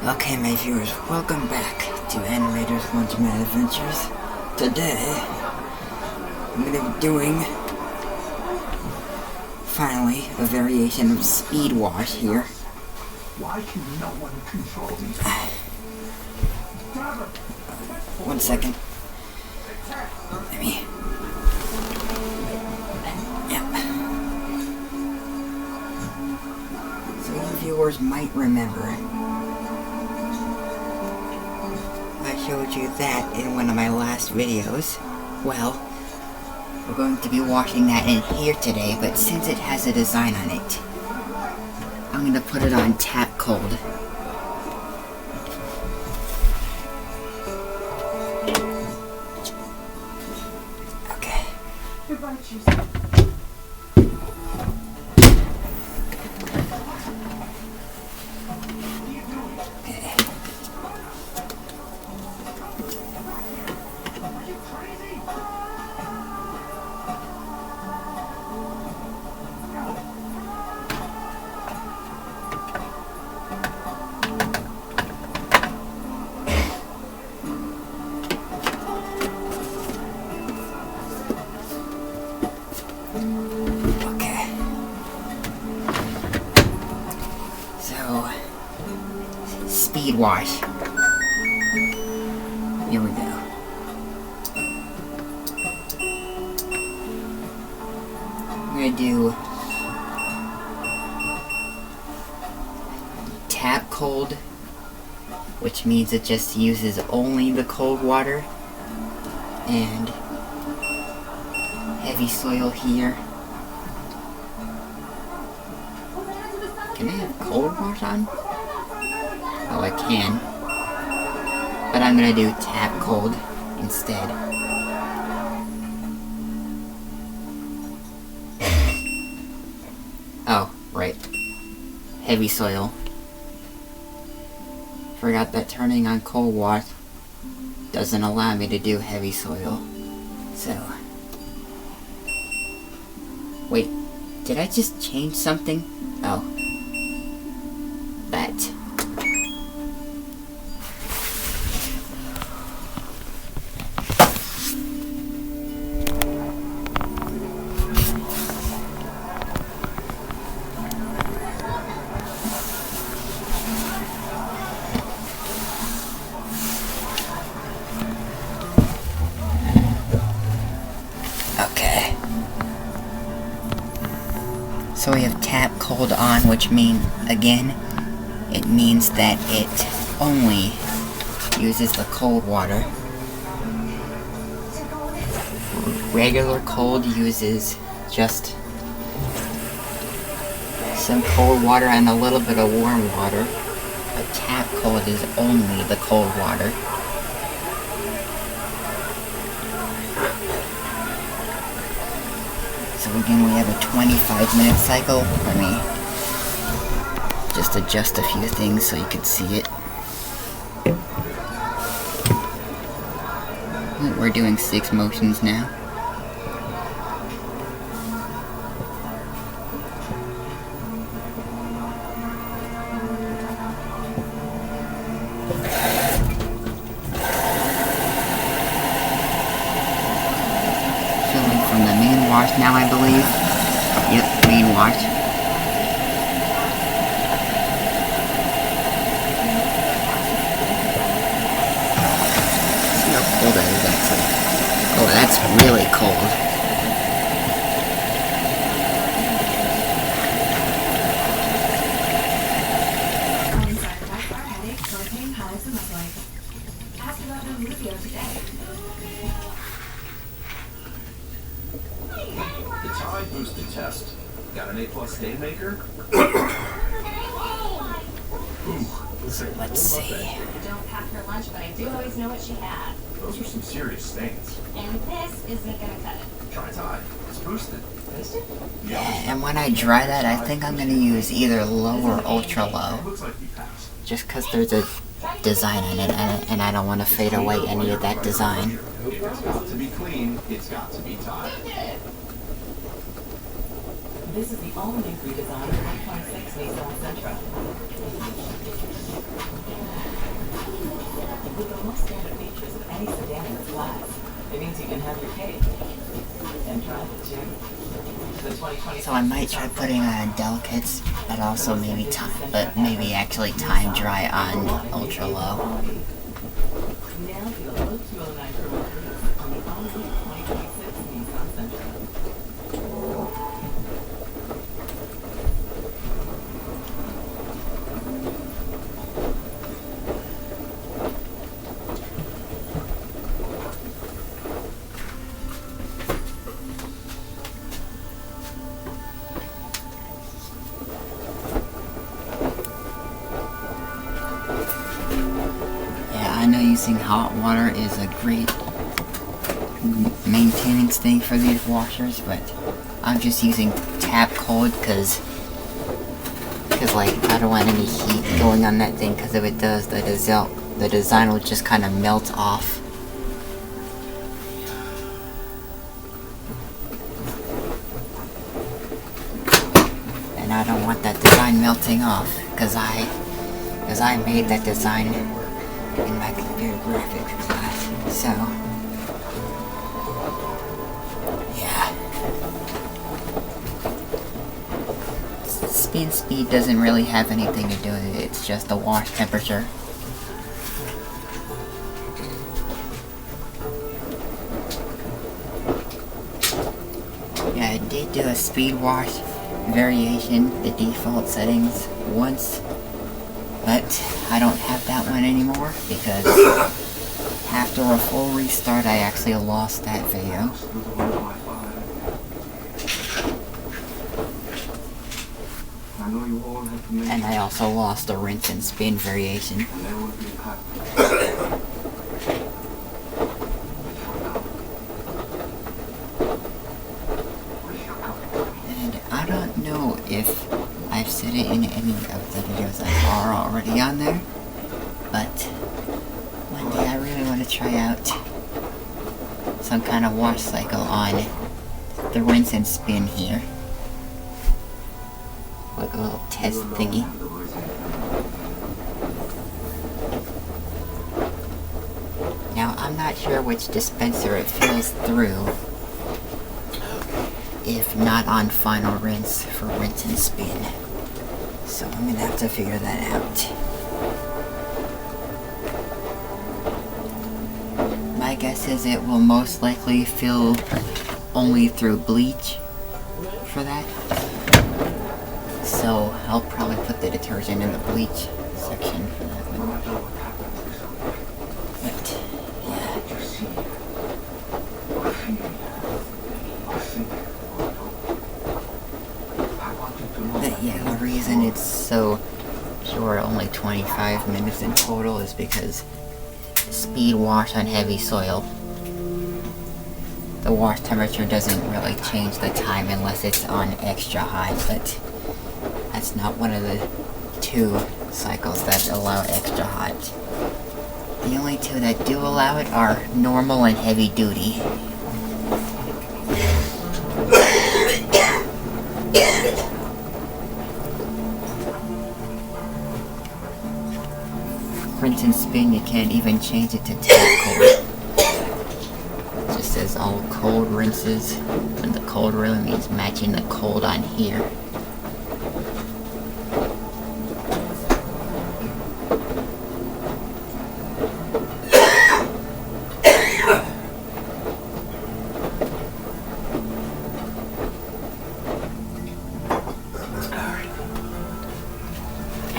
Okay, my viewers, welcome back to Animator's Laundromat Adventures. Today, I'm going to be doing, finally, a variation of speed wash here. Why can no one control these? 1 second. Let me... Yep. So you viewers might remember, I showed you that in one of my last videos. Well, we're going to be washing that in here today, but since it has a design on it, I'm going to put it on tap cold. Okay. Goodbye, Jesus. Speed wash. Here we go. I'm gonna do tap cold, which means it just uses only the cold water, and heavy soil here. Can I have cold wash on? Oh, I can. But I'm gonna do tap cold instead. Oh, right. Heavy soil. Forgot that turning on cold wash doesn't allow me to do heavy soil. So... Wait, did I just change something? Oh. That. Okay. So we have tap cold on, which means, again, it means that it only uses the cold water. Regular cold uses just some cold water and a little bit of warm water, but tap cold is only the cold water. So again, we have a 25-minute cycle. Let me just adjust a few things so you can see it. We're doing 6 motions now. Filling from the main wash now, I believe. Yep, main wash. Cold that is actually. Oh, that's really cold. The Tide boosted test. Got an A+ stain maker? Let's see. Don't pack her lunch, but I do always know what she had. Those are some serious stains. And this isn't gonna cut it. Try Tide. It's boosted. Boosted? Yeah, and when I dry that, I think I'm gonna use either low or ultra low. Looks like you passed. Just because there's a design in it, and I don't want to fade away any of that design. If it's got to be clean, it's got to be Tide. This is the all-new redesigned 1.6 Nissan Sentra. can have your cake. And try it too. The 2020 So I might try putting on delicates, but also maybe actually time dry on ultra low. Now feel those 209 promotions on the all-new 2026 Nissan Sentra. I know using hot water is a great maintenance thing for these washers, but I'm just using tap cold because like I don't want any heat going on that thing, because if it does, the design will just kind of melt off. And I don't want that design melting off, because I made that design in my computer graphics class, so yeah. Spin speed doesn't really have anything to do with it, it's just the wash temperature. Yeah, I did do a speed wash variation, the default settings, once. But I don't have that one anymore because after a full restart I actually lost that video. And I also lost the rinse and spin variation. And I don't know if I've said it in any of the videos that are already on there, but one day I really want to try out some kind of wash cycle on the rinse and spin here. Like a little test thingy. Now I'm not sure which dispenser it fills through, if not on final rinse for rinse and spin. So I'm gonna have to figure that out. My guess is it will most likely fill only through bleach for that. So I'll probably put the detergent in the bleach section for that one. But yeah. But yeah, the reason it's so short, only 25 minutes in total, is because speed wash on heavy soil, the wash temperature doesn't really change the time unless it's on extra high, but that's not one of the two cycles that allow extra hot. The only two that do allow it are normal and heavy duty. Rinse and spin, you can't even change it to tap cold. It just says all cold rinses, and the cold really means matching the cold on here.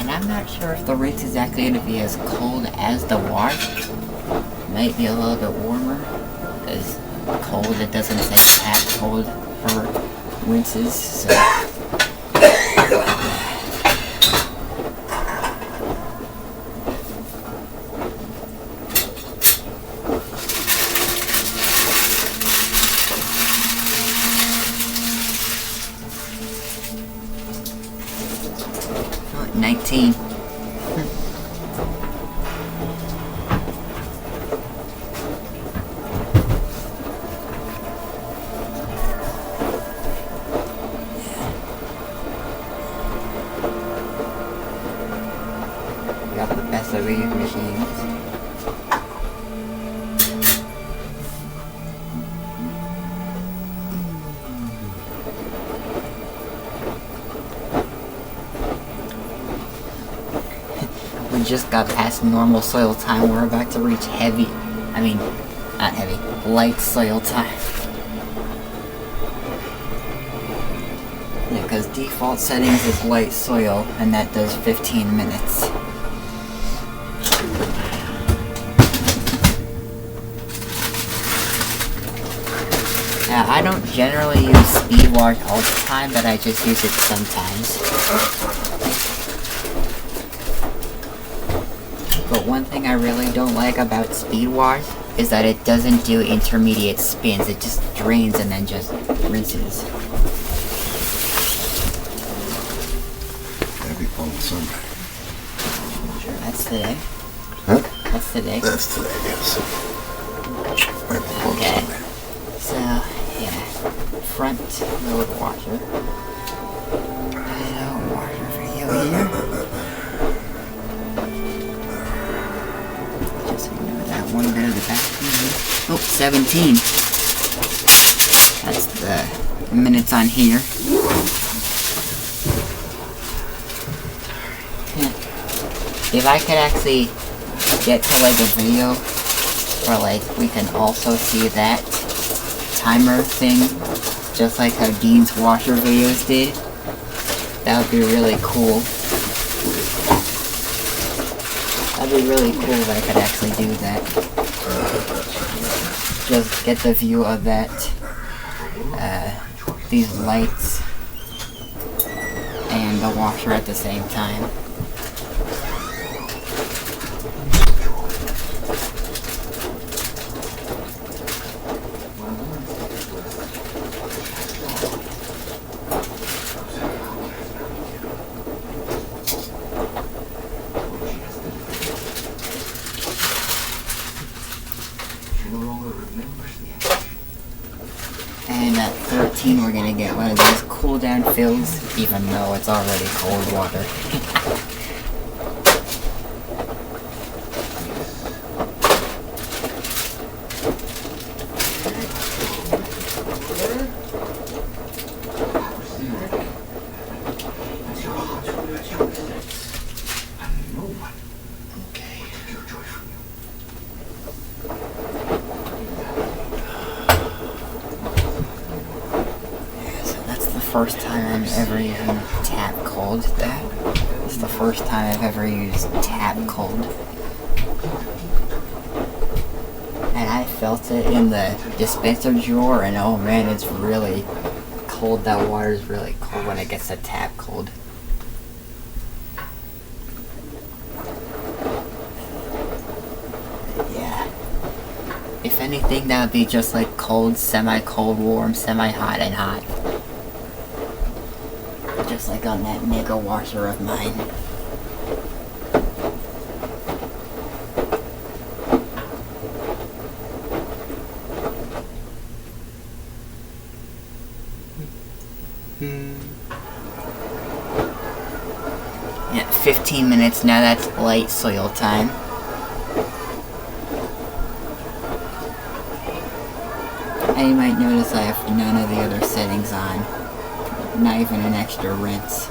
I'm not sure if the rinse is actually going to be as cold as the wash. It might be a little bit warmer, because cold, it doesn't say tap cold for rinses, so. Oh, 19. Got the best of these machines. We just got past normal soil time. We're about to reach light soil time. Yeah, because default settings is light soil, and that does 15 minutes. Now, I don't generally use speed wash all the time, but I just use it sometimes. But one thing I really don't like about speed wash is that it doesn't do intermediate spins. It just drains and then just rinses. Happy Palm Sunday. That's today. Huh? That's today. That's today, yes. Happy Palm Okay. Sunday. So, yeah. Front load washer. Load washer video here. Just ignore that one bit of the back. Oh, 17. That's the minutes on here. If I could actually get to like a video where like we can also see that timer thing, just like how Dean's washer videos did, that would be really cool. That'd be really cool if I could actually do that. Just get the view of that, these lights and the washer at the same time. And at 13 we're gonna get one of these cool down fills, even though it's already cold water. First time I'm ever using tap cold. That is the first time I've ever used tap cold. And I felt it in the dispenser drawer, and oh man, it's really cold. That water is really cold when it gets to tap cold. Yeah. If anything, that would be just like cold, semi-cold, warm, semi-hot, and hot. Just like on that mega washer of mine. Yeah, 15 minutes now, that's light soil time. And you might notice I have none of the other settings on. Not even an extra rinse.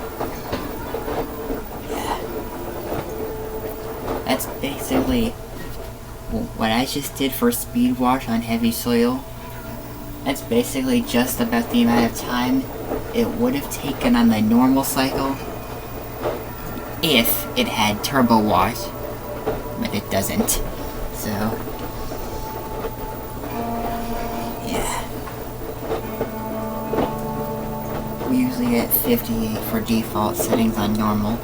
Yeah. That's basically what I just did for speed wash on heavy soil. That's basically just about the amount of time it would have taken on the normal cycle if it had turbo wash, but it doesn't. So, yeah. We usually get 58 for default settings on normal,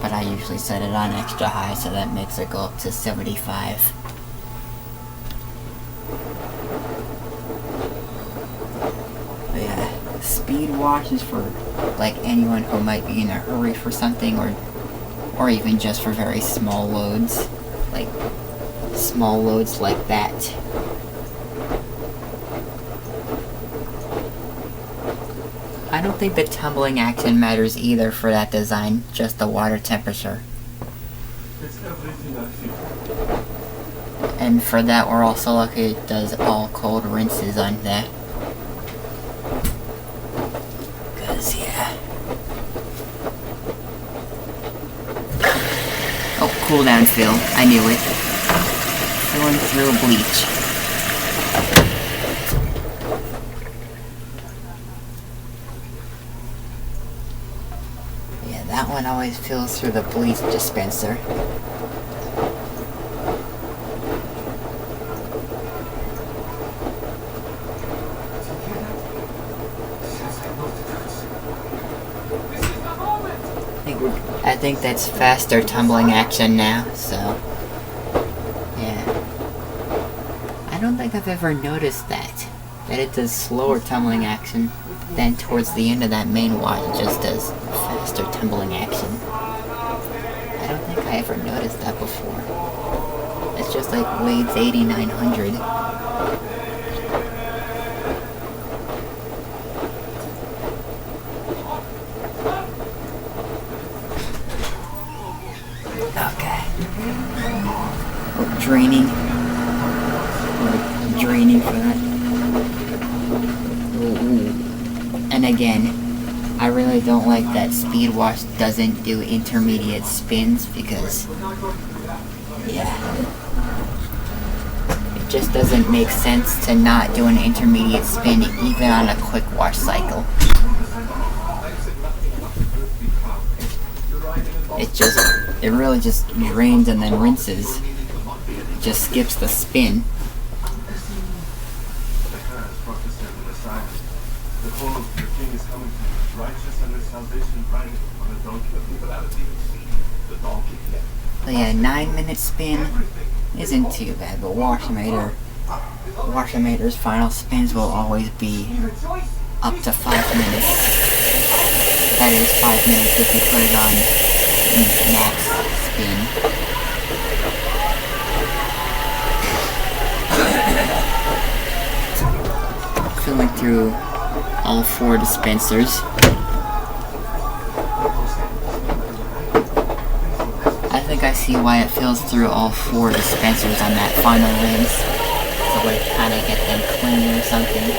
but I usually set it on extra high, so that makes it go up to 75. But yeah, speed wash is for like anyone who might be in a hurry for something, or even just for very small loads, like small loads like that. I don't think the tumbling action matters either for that design, just the water temperature. It's everything I feel. And for that we're also lucky it does all cold rinses on that. Cause yeah. Oh cooldown fill. I knew it. Filling through bleach. Yeah, that one always fills through the bleach dispenser. I think that's faster tumbling action now, so yeah. I don't think I've ever noticed that it does slower tumbling action than towards the end of that main wash. It just does faster tumbling action. I don't think I ever noticed that before. It's just like Wade's 8900. Okay. Oh, draining. Or draining for that. Ooh. And again, I really don't like that Speed Wash doesn't do intermediate spins because, yeah. It just doesn't make sense to not do an intermediate spin even on a quick wash cycle. It really just drains and then rinses. It just skips the spin. So yeah, 9-minute spin isn't too bad, but WashiMator's final spins will always be up to 5 minutes. That is 5 minutes if you put it on max spin. Filling through all 4 dispensers. I think I see why it fills through all 4 dispensers on that final rinse. So like kinda get them clean or something.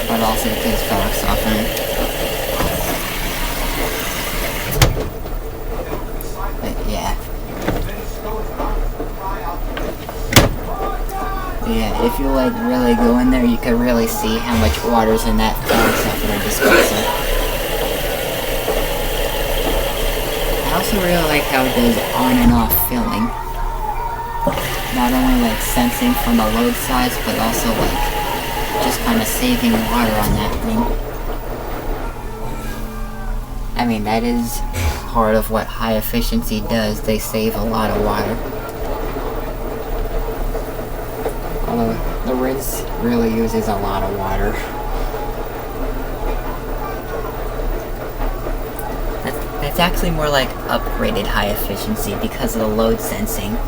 But also because fabric softener. But yeah. Yeah, if you like really go in there, you can really see how much water's in that fabric softener dispenser. I also really like how it does on and off filling. Not only like sensing from the load size, but also like just kind of saving water on that thing. I mean, that is part of what high efficiency does. They save a lot of water. Although the rinse really uses a lot of water. That's actually more like upgraded high efficiency because of the load sensing.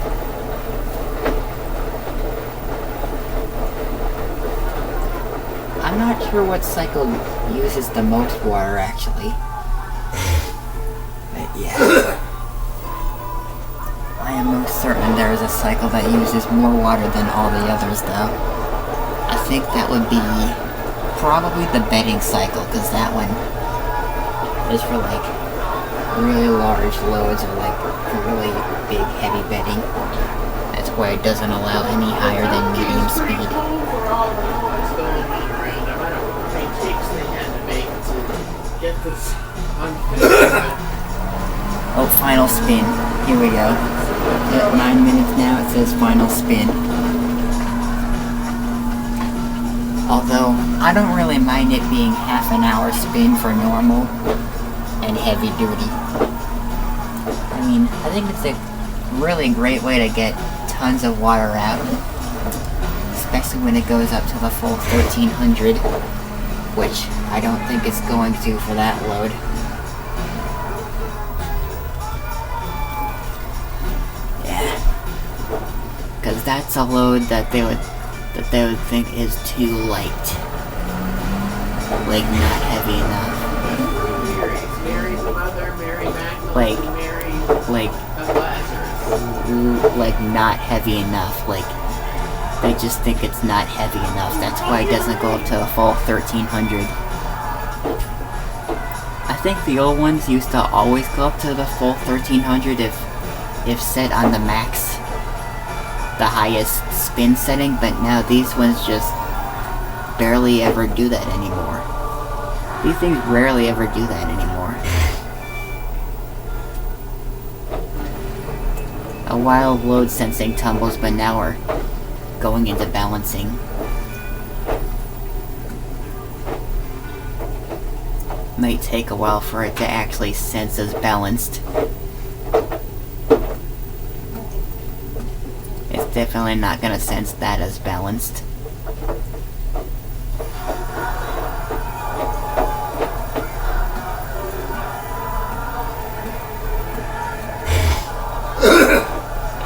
I'm not sure what cycle uses the most water, actually. But yeah. I am most certain there is a cycle that uses more water than all the others, though. I think that would be probably the bedding cycle, because that one is for, like, really large loads or, like, really big, heavy bedding. That's why it doesn't allow any higher than medium speed. Oh, final spin. Here we go. At 9 minutes now, it says final spin. Although, I don't really mind it being half an hour spin for normal and heavy duty. I mean, I think it's a really great way to get tons of water out. Especially when it goes up to the full 1300. Which I don't think it's going to for that load. Yeah. Because that's a load that they would think is too light. Like, not heavy enough. Like not heavy enough. Like, they just think it's not heavy enough. That's why it doesn't go up to a full 1300. I think the old ones used to always go up to the full 1300 if set on the max, the highest spin setting, but now these ones just barely ever do that anymore. These things rarely ever do that anymore. A while load sensing tumbles, but now we're going into balancing. Might take a while for it to actually sense as balanced. It's definitely not gonna sense that as balanced.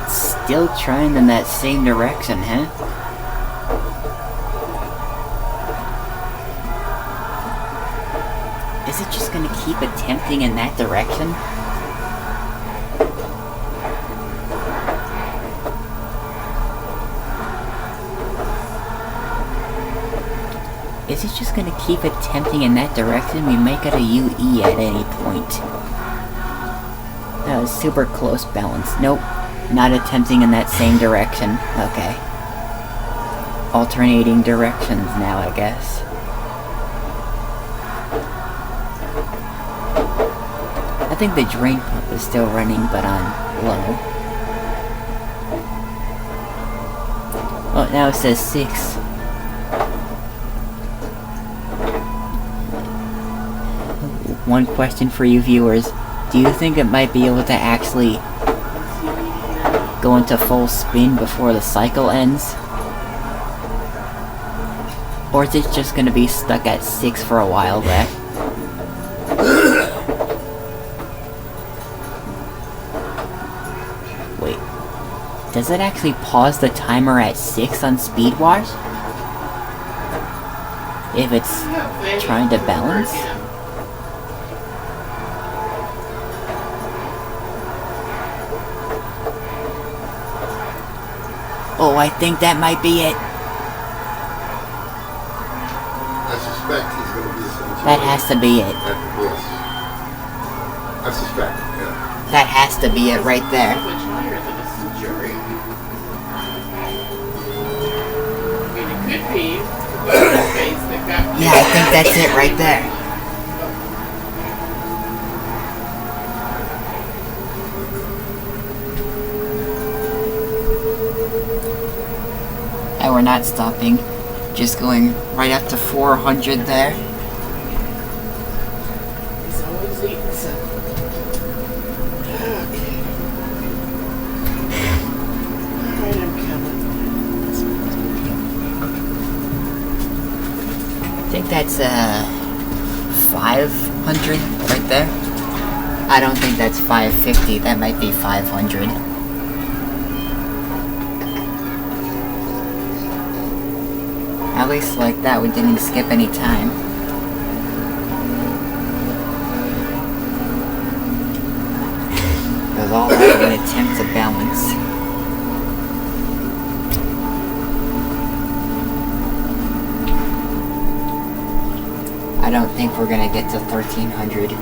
It's still trying in that same direction, huh? Is it just gonna keep attempting in that direction? Is it just gonna keep attempting in that direction? We might get a UE at any point. That was super close balance. Nope. Not attempting in that same direction. Okay. Alternating directions now, I guess. I think the drain pump is still running, but on low. Oh, now it says 6. One question for you viewers. Do you think it might be able to actually go into full spin before the cycle ends? Or is it just gonna be stuck at 6 for a while there? Wait. Does it actually pause the timer at 6 on speed wash? If it's trying to balance? Oh, I think that might be it. I suspect he's going to be a cemetery. That has to be it. Yes. I suspect, yeah. That has to be it right there. Much higher than a centurion. I mean, it could be the face that got. Yeah, I think that's it right there. And we're not stopping, just going right up to 400 there. He's always eating something. Okay. Alright, I'm coming. I think that's 500 right there. I don't think that's 550, that might be 500. At least like that, we didn't skip any time. It was all right in an attempt to balance. I don't think we're gonna get to 1300.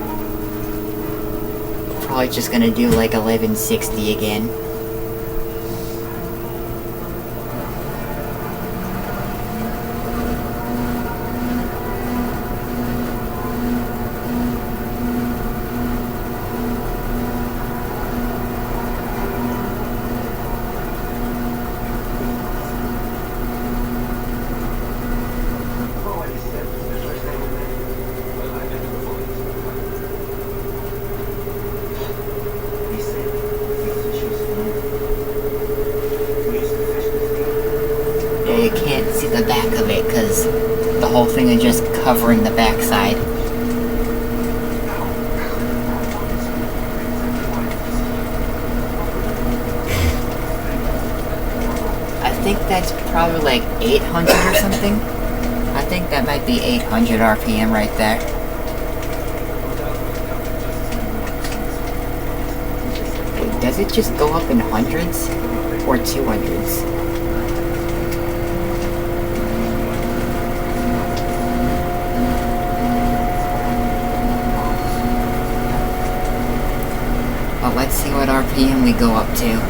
Probably just gonna do like 1160 again. You can't see the back of it because the whole thing is just covering the backside. I think that's probably like 800 or something. I think that might be 800 RPM right there. Wait, does it just go up in hundreds or 200s? See what RPM we go up to.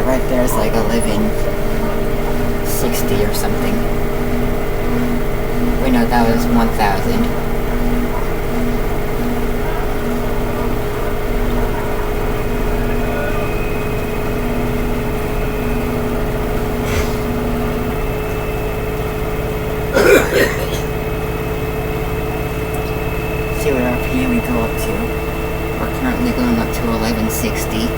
Right there is like 1160 or something. Wait, no, that was 1000. See what RPM we go up to. We're currently going up to 1160.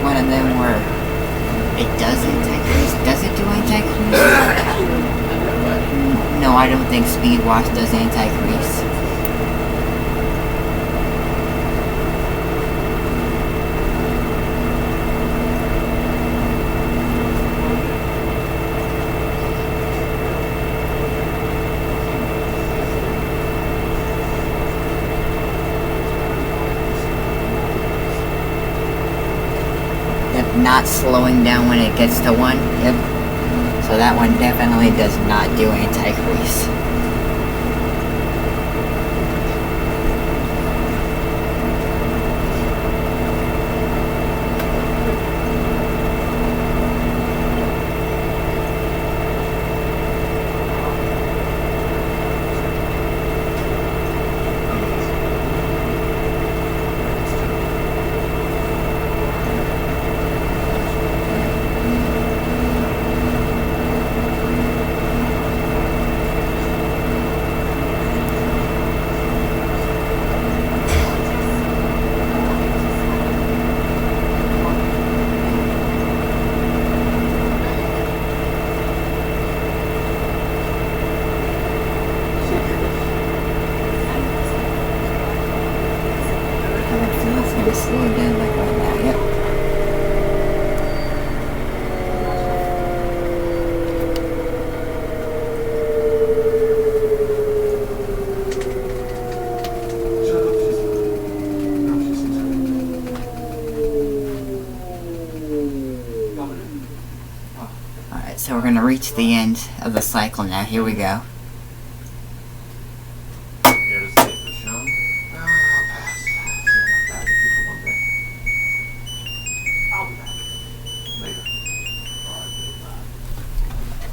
One of them where it does anti-grease. Does it do anti-grease? No, I don't think Speed Wash does anti-grease. Not slowing down when it gets to 1. Yep. So that one definitely does not do anti-grease. Slow down like right now, yep. Alright, so we're gonna reach the end of the cycle now. Here we go.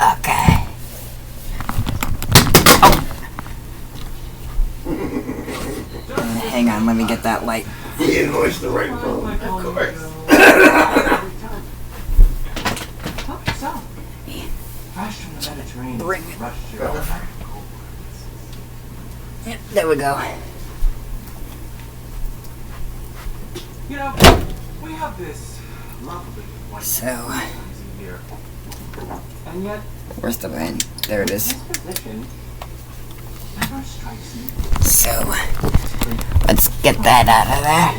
Okay. Oh. Hang on, let me get that light. He invoiced the right phone, of course. Bring it. Yep, there we go. You know, we have this lovely white So, here. And yet, where's the van? There it is. this position never strikes me. So, let's get that out of there.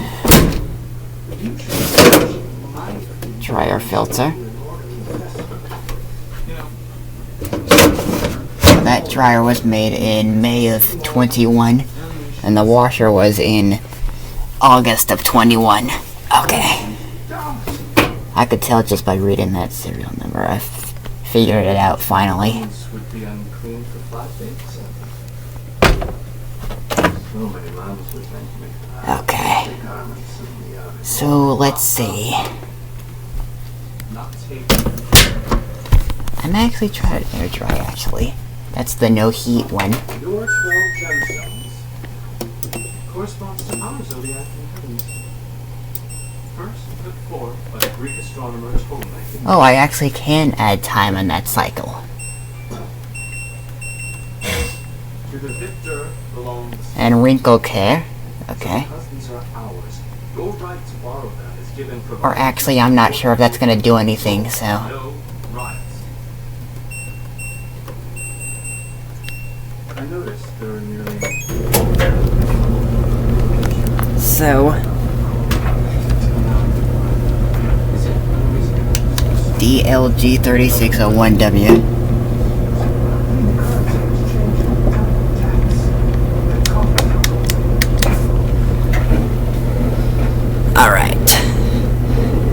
Dryer filter. That dryer was made in May of 21, and the washer was in August of 21. Okay. I could tell just by reading that serial number. I figured it out finally. Would be unclean for flat dates. Okay. So let's see. I'm actually trying to air dry actually. That's the no heat one. Your 12 gemstones corresponds to our zodiac inheritance. First put forth by the Greek astronomer Ptolemy. Oh, I actually can add time on that cycle. To the victor belongs. And wrinkle care. Okay. Because these are ours, your right to borrow them is given. Or actually, I'm not sure if that's gonna do anything, so. No riots. I noticed there are nearly. So. LG WM3600HWA. Alright.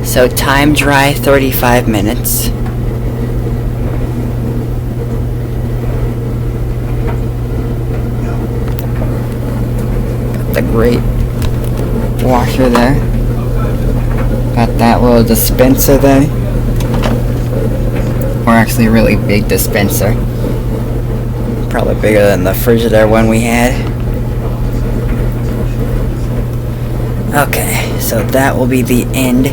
So time dry 35 minutes. Got the great washer there. Got that little dispenser there. Or actually a really big dispenser. Probably bigger than the Frigidaire one we had. Okay, so that will be the end